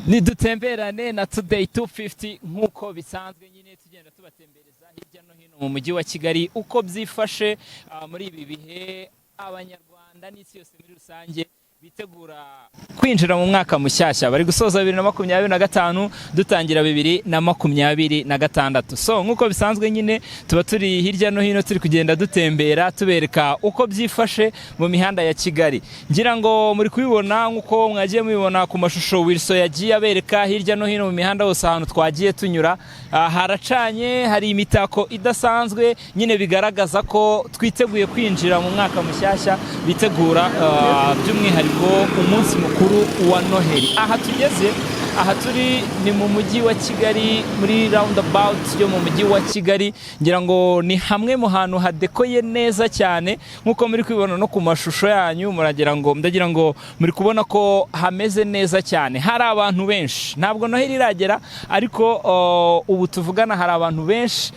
Nidutemberane na Today 250 nk'uko bisanzwe nyine tugenda tubatembereza hirya no hino mu mujyi wa Kigali uko byifashe muri ibi bihe abanyarwanda n'isi yose muri rusange bitegura kwinjira mu mwaka mushyashya bari gusoza 2025 dutangira 2026. So nkuko bisanzwe nyine tuba turi hirya no hino turi kugenda dutembera tubereka uko byifashe mu mihanda ya Kigali. Ngira ngo muri kubibona nkuko mwagiye mubibona ku mashusho Wilson yagiye abereka hirya no hino mu mihanda hose ahantu twagiye tunyura haracanye, hari imitako idasanzwe nyine bigaragaza ko twiteguye kwinjira mu mwaka mushyashya bitegura by'umwihariko umunsi mukuru wa Noheli. Aha tugeze, aha turi ni mu mujyi wa Kigali muri roundabout yo mu mujyi wa Kigali. Ngira ngo ni hamwe mu hantu hadekoye neza cyane nkuko muri kwibona no ku mashusho yanyu, ndagira ngo muri kubona ko hameze neza cyane. Hari abantu benshi, ntabwo Noheli iragera ariko ubu tuvugana hari abantu benshi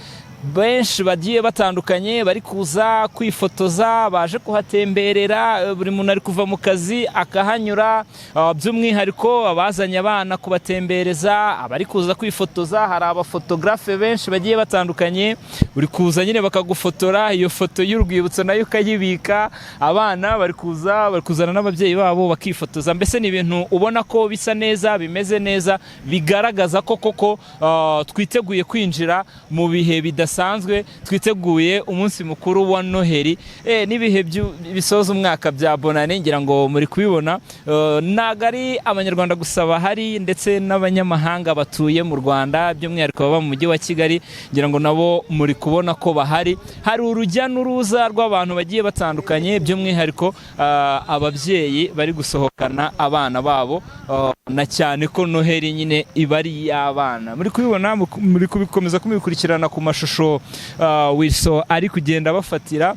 bagiye batandukanye bari kuza kwifotoza, baje kuhatemberera, buri muntu ari kuva mu kazi akahanyura, by'umwihariko abazanye abana kubatembereza, abari kuza kwifotoza. Hari abafotografe benshi bagiye batandukanye, uri kuza nyine bakagufotora, iyo foto y'urwibutso nayo ukayibika. Abana bari kuzana n'ababyeyi babo bakifotoza. Mbese ni ibintu ubona ko bisa neza, bimeze neza, bigaragaza ko koko twiteguye kwinjira mu bihe bidasanzwe, twiteguye umunsi mukuru wa Noheli n'ibihe bisoza umwaka bya Bonane. Ngira ngo muri kubibona ntago ari abanyarwanda gusa bahari ndetse n'abanyamahanga batuye mu Rwanda, by'umwihariko baba mu mujyi wa Kigali. Ngira ngo nabo muri kubona ko bahari. Hari urujya n'uruza rw'abantu bagiye batandukanye, by'umwihariko ababyeyi bari gusohokana abana babo, na cyane ko Noheli nyine iba ari y'abana. Muri kubibona, muri kubikomeza kubikurikirana ku mashusho Wilson ari kugenda bafatira.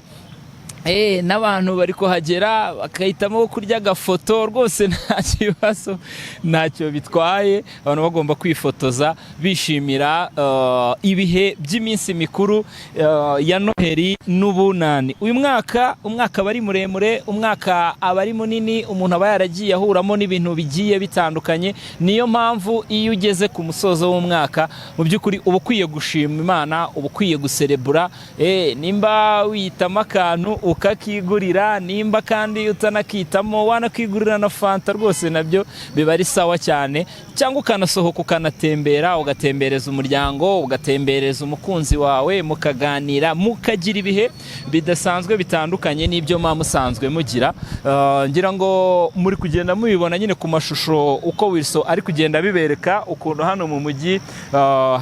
N'abantu bari kuhagera bakahitamo kurya agafoto, rwose nta kibazo, ntacyo bitwaye. Abantu bagomba kwifotoza bishimira ibihe by'iminsi mikuru ya Noheli n'ubunani. Uyu mwaka aba ari muremure, umwaka aba ari munini, umuntu aba yaragiye ahuramo n'ibintu bigiye bitandukanye. Niyo mpamvu iyo ugeze ku musozo w'umwaka mu by'ukuri uba ukwiye gushima Imana, uba ukwiye guserebura. Nimba wiyitamo akantu ukakigurira, nimba kandi utanakitamo wanakigurira na fanta, rwose nabyo biba ari sawa cyane. Cyangwa ukanasohoka ukanatembera, ugatembereza umuryango, ugatembereza umukunzi wawe, mukaganira, mukagira ibihe bidasanzwe bitandukanye n'ibyo musanzwe mugira. Ngira ngo muri kugenda mubibona nyine ku mashusho uko Wilson ari kugenda bibereka ukuntu hano mu mujyi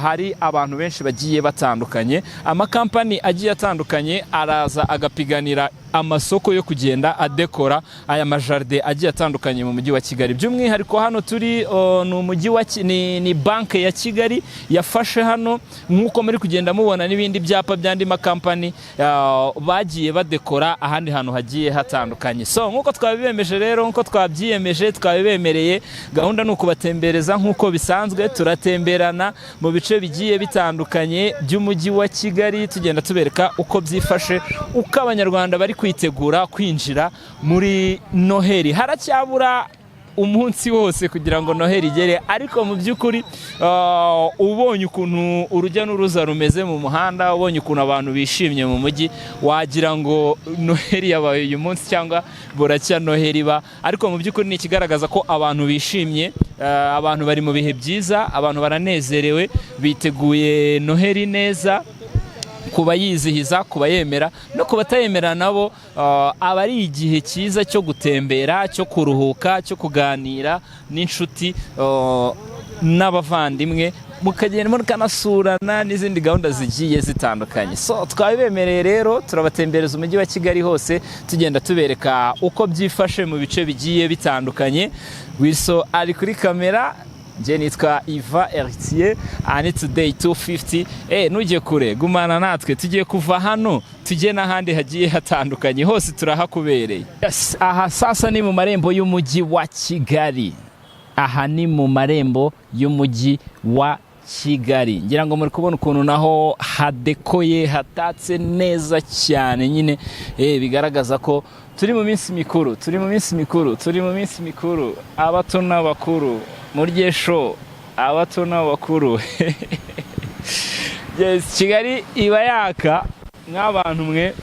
hari abantu benshi bagiye batandukanye, amakampani agiye atandukanye araza agapiganira amasoko yo kugenda adekora aya majarde agiye atandukanye mu mujyi wa Kigali. By'umwihariko hano turi ni banke ya Kigali yafashe hano, nk'uko muri kugenda mubona n'ibindi byapa by'andi makampani bagiye badekora ahandi hantu hagiye hatandukanye. So nk'uko twabibemeje rero, nk'uko twabyiyemeje, twabibemereye, gahunda ni ukubatembereza nk'uko bisanzwe. Turatemberana mu bice bigiye bitandukanye by'umujyi wa Kigali tugenda tubereka uko byifashe, uko abanyarwanda bari kwitegura kwinjira muri Noheli. Haracyabura umunsi wose kugira ngo Noheli igere, ariko mu by'ukuri ubonye ukuntu urujya n'uruza rumeze mu muhanda, ubonye ukuntu abantu bishimye mu mujyi, wagira ngo Noheli yabaye uyu munsi cyangwa buracya Noheli iba. Ariko mu by'ukuri ni ikigaragaza ko abantu bishimye, abantu bari mu bihe byiza, abantu baranezerewe, biteguye Noheli neza. Kuba yizihiza, kuba yemera no kubatayemera nabo aba ari igihe cyiza cyo gutembera, cyo kuruhuka, cyo kuganira n'inshuti n'abavandimwe, mukagenda mukanasurana n'izindi gahunda zigiye zitandukanye. So twabibemereye rero, turabatembereza umujyi wa Kigali hose tugenda tubereka uko byifashe mu bice bigiye bitandukanye. Wilson ari kuri kamera, nje nitwa Iva Heritier, ani Today 250. Nujye kure, gumana natwe, tugiye kuva hano tujye n'ahandi hagiye hatandukanye, hose turahakubereye. Yes, aha sasa ni mu marembo y'umujyi wa Kigali. Aha ni mu marembo y'umujyi wa Kigali. Ngira ngo muri kubona ukuntu naho hadekoye, hatatse neza cyane nyine, bigaragaza ko turi mu minsi mikuru, abato n'abakuru, murye show abato n'abakuru. Yes, Kigali iba yaka nk'abantu mwe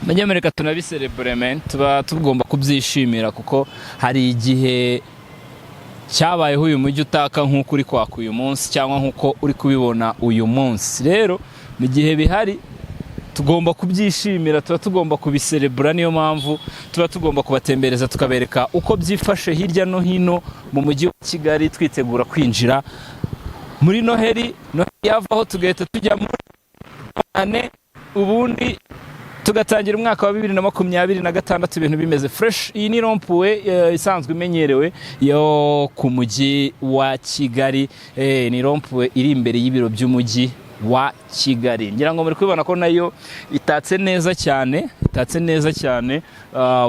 Banyamerika tunabiserebrement tuba tugomba kubyishimira kuko hari igihe cyabayeho uyu mujyi utaka nk'uko uri kwaka uyu munsi cyangwa nk'uko uri kubibona uyu munsi. Rero mu gihe bihari tugomba kubyishimira, tuba tugomba kubiserebura, niyo mpamvu tuba tugomba kubatembereza tukabereka uko byifashe hirya no hino mu mujyi wa Kigali, twitegura kwinjira muri Noheli yavaho tugahita tujya muri ane, ubundi tugatangira umwaka wa 2026 ibintu bimeze fresh. Iyi ni rompuwe isanzwe imenyerewe yo ku mujyi wa Kigali, ni rompuwe iri imbere y'ibiro by'umujyi wa Kigali. Ngira ngo muri kubibona ko nayo itatse neza cyane,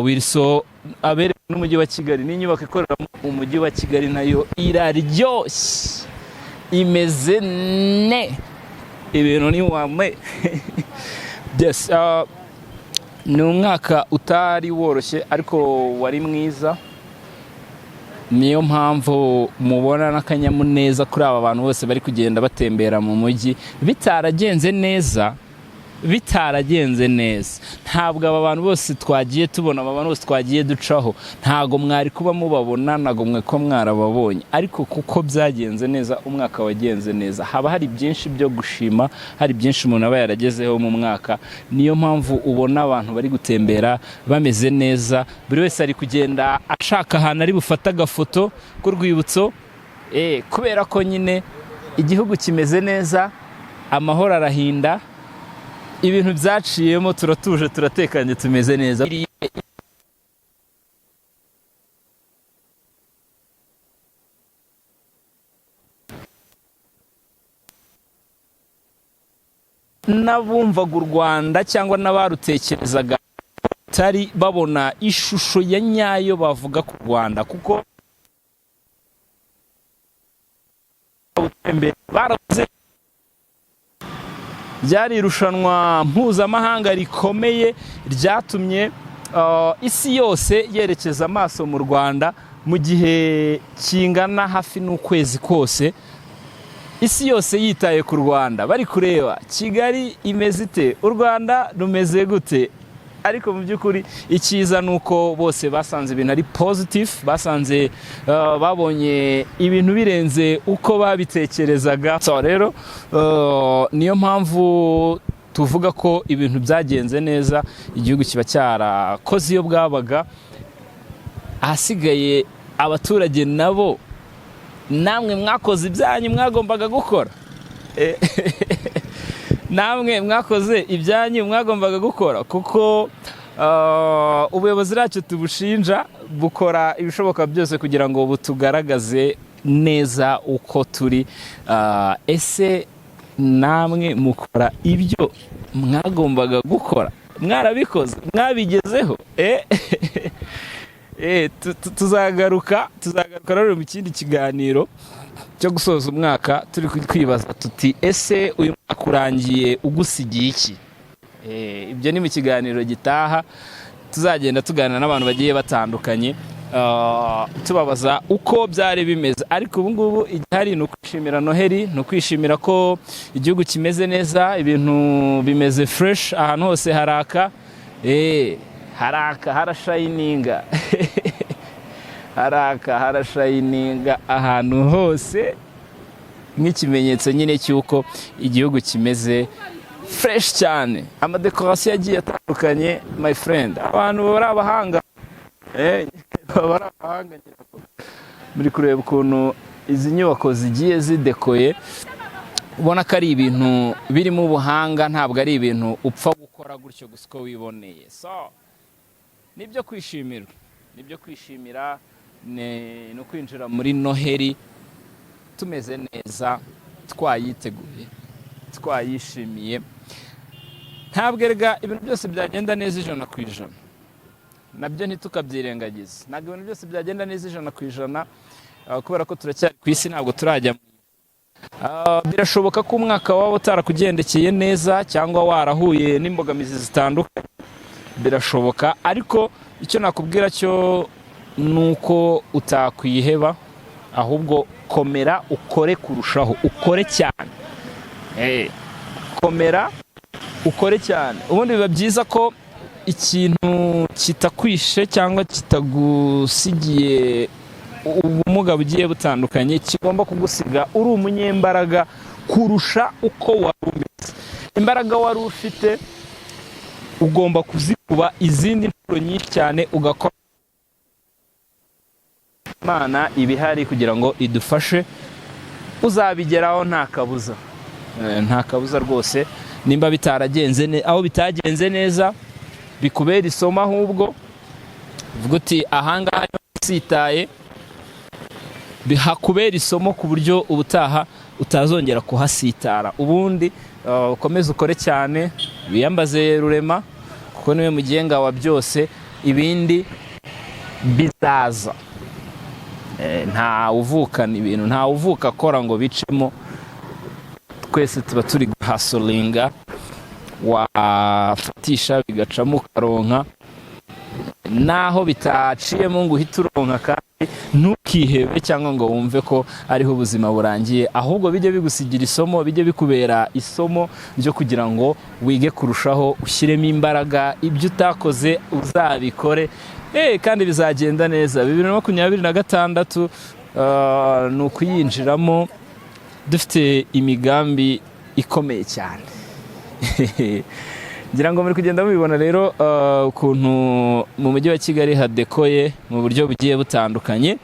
Wilson abereye n'umujyi wa Kigali, n'inyubako ikorera mu mujyi wa Kigali nayo iraryoshye, imeze ne ibintu ni wame. Yes, ni umwaka utari woroshye ariko wari mwiza, niyo mpamvu mubona n'akanyamuneza kuri aba bantu bose bari kugenda batembera mu mujyi. Bitaragenze neza, ntabwo aba bantu bose twagiye tubona, aba bantu bose twagiye ducaho, ntago mwari kuba mubabona, nago mwe ko mwarababonye, ariko kuko byagenze neza, umwaka wagenze neza, haba hari byinshi byo gushima, hari byinshi umuntu aba yaragezeho mu mwaka. Niyo mpamvu ubona abantu bari gutembera bameze neza, buri wese ari kugenda ashaka ahantu ari bufata agafoto k'urwibutso, kubera ko nyine igihugu kimeze neza, amahoro arahinda, ibintu byaciyemo, turatuje, turatekanye, tumeze neza. N'abumvaga u Rwanda cyangwa n'abarutekerezaga tari babona ishusho ya nyayo bavuga ku Rwanda, kuko baravuze byari irushanwa mpuzamahanga rikomeye ryatumye isi yose yerekeza amaso mu Rwanda mu gihe kingana hafi n'ukwezi kose. Isi yose yitaye ku Rwanda, bari kureba Kigali imeze ite, u Rwanda rumeze gute. Ariko mu by'ukuri icyiza nuko bose basanze ibintu ari positive, basanze babonye ibintu birenze uko babitekerezaga. So rero niyo mpamvu tuvuga ko ibintu byagenze neza, igihugu kiba cyarakoze iyo bwabaga, ahasigaye abaturage nabo namwe mwakoze ibyanyu mwagombaga gukora. Namwe mwakoze ibyanyu mwagombaga gukora, kuko ubuyobozi racyo tubushinja bukora ibishoboka byose kugira ngo butugaragaze neza uko turi. Ese namwe mukora ibyo mwagombaga gukora? Mwarabikoze? Mwabigezeho? Tuzagaruka rero mu kindi kiganiro cyo gusoza umwaka, turi kwibaza tuti ese uyu mwaka urangiye ugusigiye iki? Ibyo ni mu kiganiro gitaha, tuzagenda tuganira n'abantu bagiye batandukanye, tubabaza uko byari bimeze. Ariko ubu ngubu igihari ni ukwishimira Noheli, ni ukwishimira ko igihugu kimeze neza, ibintu bimeze fresh, ahantu hose haraka, harashayininga harashayininga ahantu hose, nk'ikimenyetso nyine cy'uko igihugu kimeze fresh cyane. Amadekorasiyo yagiye atandukanye, my friend, abantu bari abahanga, muri kureba ukuntu izi nyubako zigiye zidekoye, ubona ko ari ibintu birimo ubuhanga, ntabwo ari ibintu upfa gukora gutyo gusa uko wiboneye. So nibyo kwishimira, no kwinjira muri Noheli tumeze neza, twayiteguye, twayishimiye. Ntabwo erega ibintu byose byagenda neza 100%, nabyo ntitukabyirengagiza. Ntabwo ibintu byose byagenda neza 100%, kubera ko turacyari ku isi, ntabwo turajya. Birashoboka ko umwaka waba utarakugendekeye neza cyangwa warahuye n'imbogamizi zitandukanye, birashoboka, ariko icyo nakubwira cyo nuko utakwiheba. ahubwo komera ukore kurushaho, ukore cyane. Komera ukore cyane. Ubundi biba byiza ko ikintu kitakwishe cyangwa kitagusigiye ubumuga bugiye butandukanye kigomba kugusiga uri umunyembaraga kurusha uko wari umeze. Imbaraga wari ufite ugomba kuzikuba izindi nshuro nyinshi cyane, ugakora. Imana ibihari kugira ngo idufashe, uzabigeraho nta kabuza, nta kabuza rwose. Nimba bitaragenze aho bitagenze neza bikubera isomo, ahubwo uvuga uti ahangaha sitaye, bihakubera isomo ku buryo ubutaha utazongera kuhasitara. Ubundi ukomeze ukore cyane, wiyambaze Rurema kuko niwe mugenga wa byose, ibindi bizaza. Nta uvukana ibintu, nta uvuka akora ngo bicemo. Twese tuba turi guhasolinga, wafatisha bigacamo ukaronka, naho bitaciyemo ngo uhite uronka. Kandi ntukihebe cyangwa ngo wumve ko ariho ubuzima burangiye, ahubwo bijye bigusigira isomo, bijye bikubera isomo ryo kugira ngo wige kurushaho, ushyiremo imbaraga, ibyo utakoze uzabikore, kandi bizagenda neza. 2026 ni ukuyinjiramo dufite imigambi ikomeye cyane. Ngira ngo muri kugenda mubibona rero ukuntu mu mujyi wa Kigali hadekoye mu buryo bugiye butandukanye.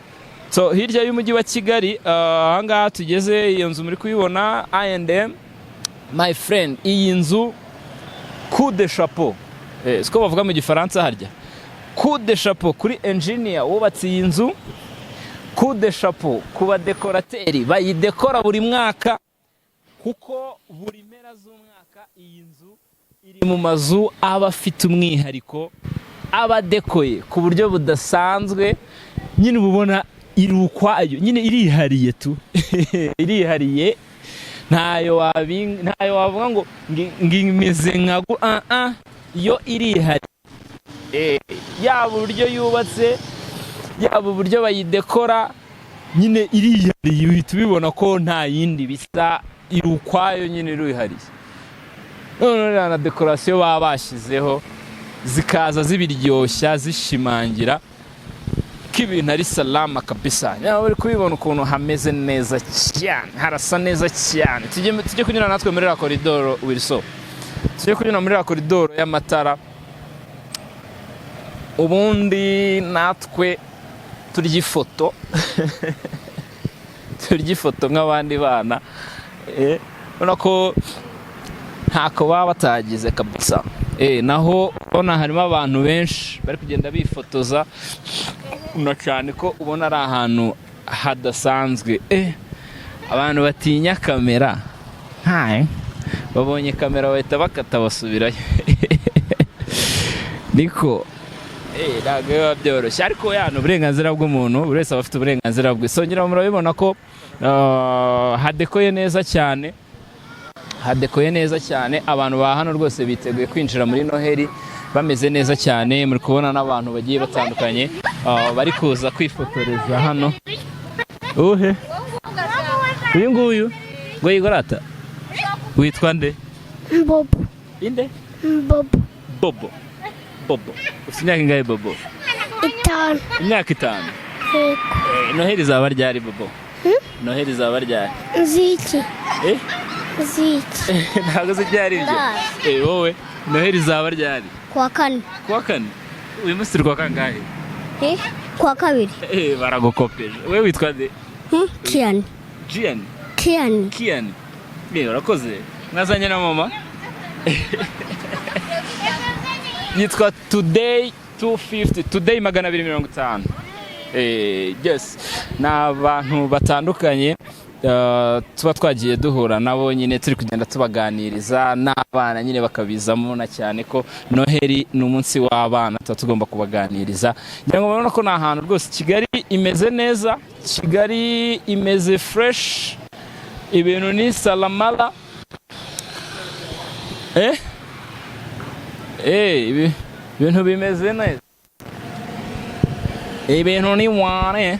So hirya y'umujyi wa Kigali ahangaha tugeze, iyo nzu muri kuyibona I&M my friend. Iyi nzu coup de chapeau, siko bavuga mu gifaransa harya, coup de chapeau kuri engineer wubatse iyi nzu, coup de chapeau ku badekorateri bayidekora buri mwaka, kuko buri mpera z'umwaka iyi nzu iri mu mazu aba afite umwihariko, aba dekoye ku buryo budasanzwe. Nyine ubona iri ukwayo, nyine irihariye tu irihariye, ntayo wavuga ngo ngimeze nka yo irihariye. Yaba uburyo yubatse, yaba uburyo bayidekora, nyine irihariye, uhita ubibona ko nta yindi bisa, iri ukwayo, nyine irihariye. None na dekorasiyo baba bashyizeho zikaza zibiryoshya, zishimangira ko ibintu ari salama kabisa. Nyaba uri kubibona ukuntu hameze neza cyane, harasa neza cyane. Tujye kunyura natwe muri la koridoro Wilson, tujye kunyura muri la koridoro y'amatara, ubundi natwe turya ifoto turya ifoto nk'abandi bana. Ubona ko ntako baba batagize kabisa. Naho ubona harimo abantu benshi bari kugenda bifotoza, cyane ko ubona ari ahantu hadasanzwe. Abantu batinya kamera, babonye kamera bahita bakata basubirayo. Niko ntabwo biba byoroshye, ariko ni uburenganzira bw'umuntu, buri wese aba afite uburenganzira bwe. So ngira murabibona ko hadekoye neza cyane, hadekoye neza cyane. Abantu ba hano rwose biteguye kwinjira muri Noheli bameze neza cyane. Muri kubona n'abantu bagiye batandukanye bari kuza kwifotoreza hano. Uyu nguyu ngo yigorata, witwa nde? Bobo. Inde? Bobo. Bobo. Bobo. Ufite imyaka ingahe Bobo? 5. Imyaka 5. Noheli izaba ryari Bobo? Noheli izaba ryari? Ziki. Ziki. Ntabwo zibyari ibyo. Wowe Noheli izaba ryari? Kuwa 4. Kuwa 4? Uyu munsi turi kuwa kangahe? Kuwa 2. Baragukopeje. Wewe witwa nde? Kian. Gian? Kian. Kian. Urakoze. Mwazanye na mama? Yitwa Today 250, Today 250. Yes, n'abantu batandukanye tuba twagiye duhura nabo, nyine turi kugenda tubaganiriza, n'abana nyine bakabizamo na cyane ko Noheli ni umunsi w'abana, tuba tugomba kubaganiriza. Ngira ngo murabona ko ni ahantu rwose Kigali imeze neza, Kigali imeze fresh, ibintu ni salamala. Ibintu bimeze neza, ibintu ni wane.